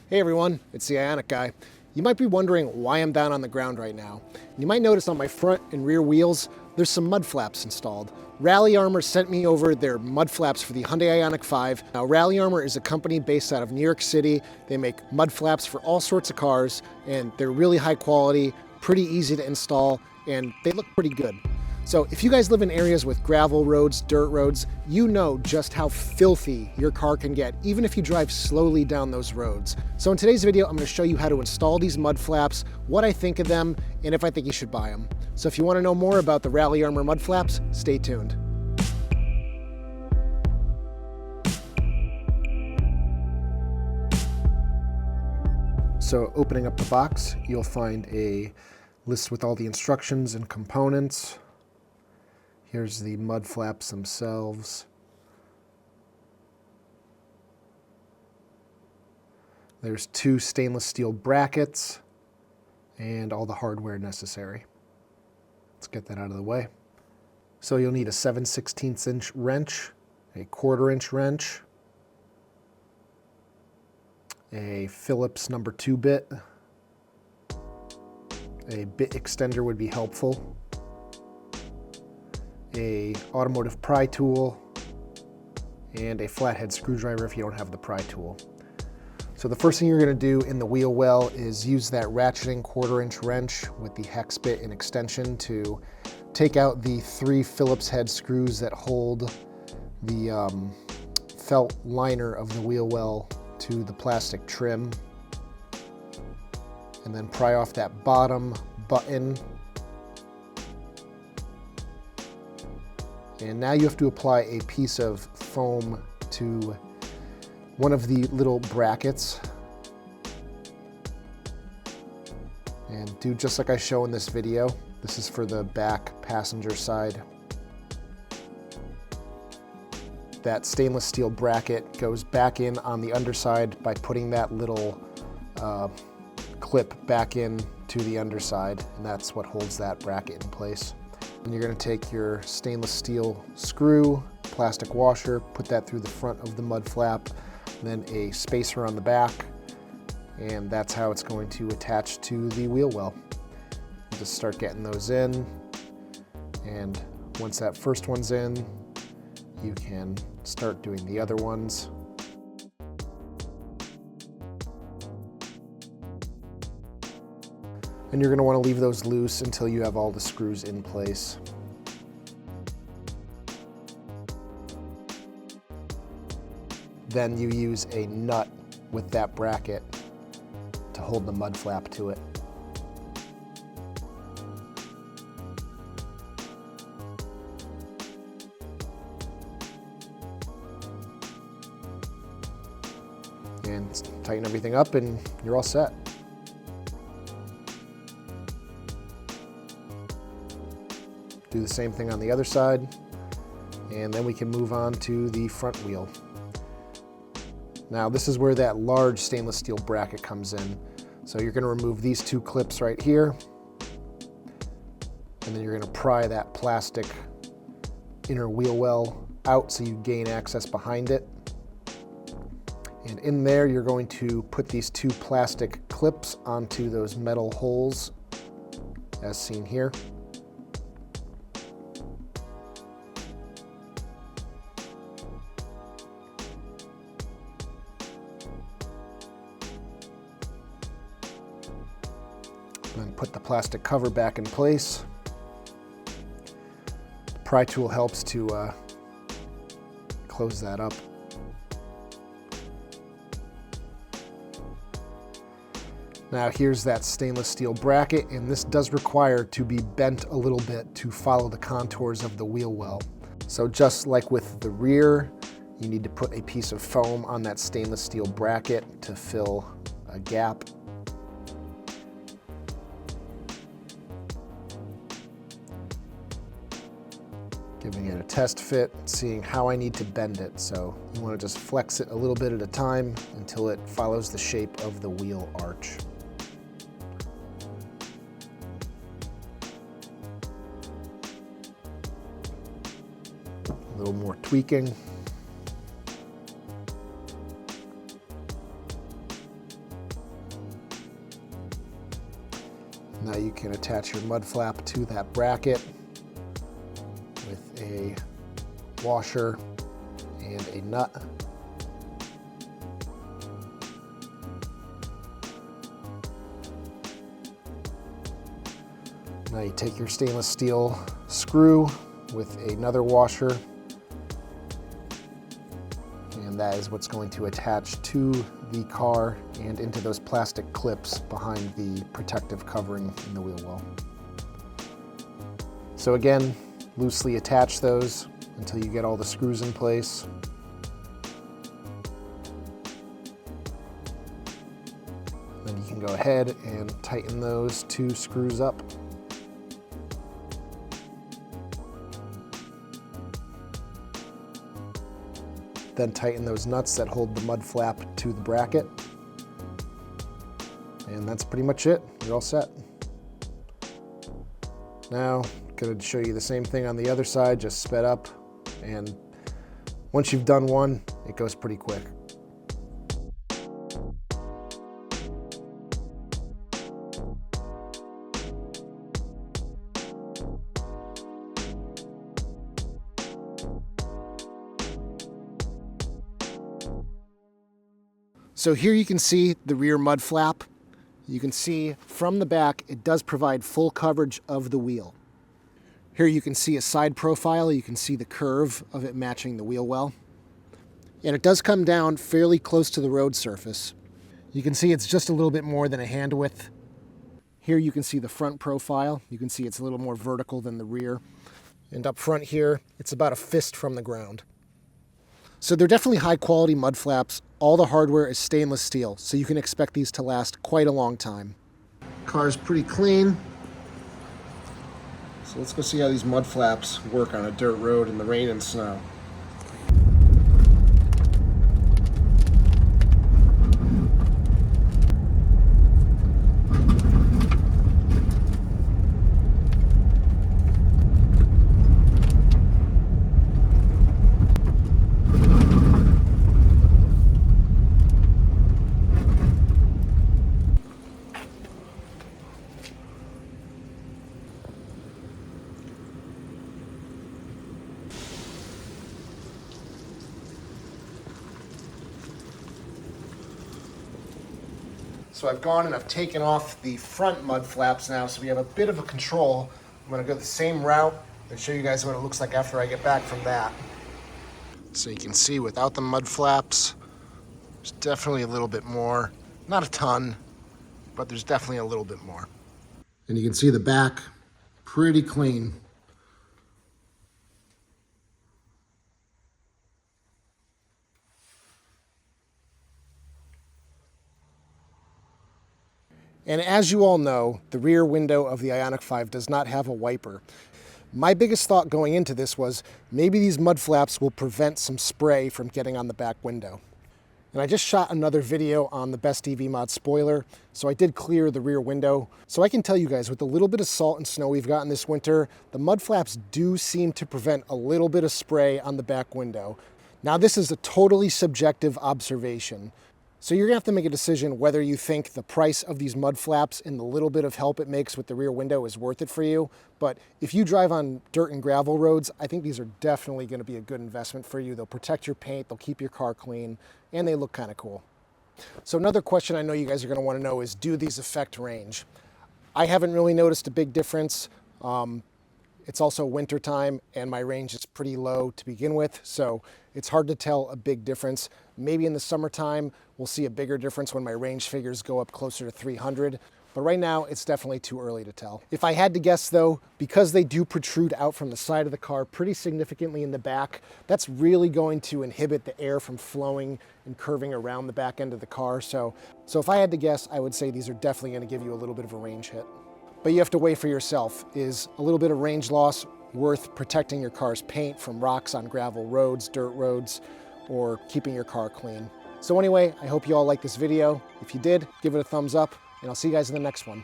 Hey everyone, it's the Ioniq guy. You might be wondering why I'm down on the ground right now. You might notice on my front and rear wheels, there's some mud flaps installed. Rally Armor sent me over their mud flaps for the Hyundai Ioniq 5. Now, Rally Armor is a company based out of New York City. They make mud flaps for all sorts of cars, and they're really high quality, pretty easy to install, and they look pretty good. So if you guys live in areas with gravel roads, dirt roads, you know just how filthy your car can get, even if you drive slowly down those roads. So in today's video, I'm going to show you how to install these mud flaps, what I think of them, and if I think you should buy them. So if you want to know more about the Rally Armor mud flaps, stay tuned. So opening up the box, you'll find a list with all the instructions and components. Here's the mud flaps themselves. There's 2 stainless steel brackets and all the hardware necessary. Let's get that out of the way. So you'll need a 7/16 inch wrench, a 1/4 inch wrench, a Phillips number 2 bit. A bit extender would be helpful. A automotive pry tool, and a flathead screwdriver if you don't have the pry tool. So the first thing you're going to do in the wheel well is use that ratcheting 1/4 inch wrench with the hex bit and extension to take out the 3 Phillips head screws that hold the felt liner of the wheel well to the plastic trim, and then pry off that bottom button. And now you have to apply a piece of foam to one of the little brackets. And do just like I show in this video. This is for the back passenger side. That stainless steel bracket goes back in on the underside by putting that little clip back in to the underside, and that's what holds that bracket in place. And you're going to take your stainless steel screw, plastic washer, put that through the front of the mud flap, then a spacer on the back, and that's how it's going to attach to the wheel well. You just start getting those in, and once that first one's in, you can start doing the other ones. And you're going to want to leave those loose until you have all the screws in place. Then you use a nut with that bracket to hold the mud flap to it. And tighten everything up and you're all set. Do the same thing on the other side, and then we can move on to the front wheel. Now this is where that large stainless steel bracket comes in. So you're going to remove these 2 clips right here, and then you're going to pry that plastic inner wheel well out so you gain access behind it. And in there you're going to put these 2 plastic clips onto those metal holes as seen here. Then put the plastic cover back in place. The pry tool helps to close that up. Now here's that stainless steel bracket, and this does require to be bent a little bit to follow the contours of the wheel well. So just like with the rear, you need to put a piece of foam on that stainless steel bracket to fill a gap. Giving it a test fit, seeing how I need to bend it. So you want to just flex it a little bit at a time until it follows the shape of the wheel arch. A little more tweaking. Now you can attach your mud flap to that bracket with a washer and a nut. Now you take your stainless steel screw with another washer, and that is what's going to attach to the car and into those plastic clips behind the protective covering in the wheel well. So again, loosely attach those until you get all the screws in place. Then you can go ahead and tighten those 2 screws up. Then tighten those nuts that hold the mud flap to the bracket. And that's pretty much it. You're all set. Now, I'm going to show you the same thing on the other side, just sped up. And once you've done one, it goes pretty quick. So here you can see the rear mud flap. You can see from the back, it does provide full coverage of the wheel. Here you can see a side profile. You can see the curve of it matching the wheel well. And it does come down fairly close to the road surface. You can see it's just a little bit more than a hand width. Here you can see the front profile. You can see it's a little more vertical than the rear. And up front here, it's about a fist from the ground. So they're definitely high quality mud flaps. All the hardware is stainless steel, so you can expect these to last quite a long time. Car's pretty clean. So let's go see how these mud flaps work on a dirt road in the rain and snow. So I've gone and I've taken off the front mud flaps now, so we have a bit of a control. I'm gonna go the same route and show you guys what it looks like after I get back from that. So you can see without the mud flaps, there's definitely a little bit more. Not a ton, but there's definitely a little bit more. And you can see the back, pretty clean. And as you all know, the rear window of the Ioniq 5 does not have a wiper. My biggest thought going into this was maybe these mud flaps will prevent some spray from getting on the back window. And I just shot another video on the Best EV Mod spoiler, so I did clear the rear window. So I can tell you guys, with a little bit of salt and snow we've gotten this winter, the mud flaps do seem to prevent a little bit of spray on the back window. Now this is a totally subjective observation. So you're gonna have to make a decision whether you think the price of these mud flaps and the little bit of help it makes with the rear window is worth it for you. But if you drive on dirt and gravel roads, I think these are definitely gonna be a good investment for you. They'll protect your paint, they'll keep your car clean, and they look kind of cool. So another question I know you guys are gonna wanna know is, do these affect range? I haven't really noticed a big difference. It's also winter time and my range is pretty low to begin with, so it's hard to tell a big difference. Maybe in the summertime, we'll see a bigger difference when my range figures go up closer to 300, but right now it's definitely too early to tell. If I had to guess though, because they do protrude out from the side of the car pretty significantly in the back, that's really going to inhibit the air from flowing and curving around the back end of the car. So if I had to guess, I would say these are definitely gonna give you a little bit of a range hit. But you have to weigh for yourself. Is a little bit of range loss worth protecting your car's paint from rocks on gravel roads, dirt roads, or keeping your car clean? So anyway, I hope you all liked this video. If you did, give it a thumbs up, and I'll see you guys in the next one.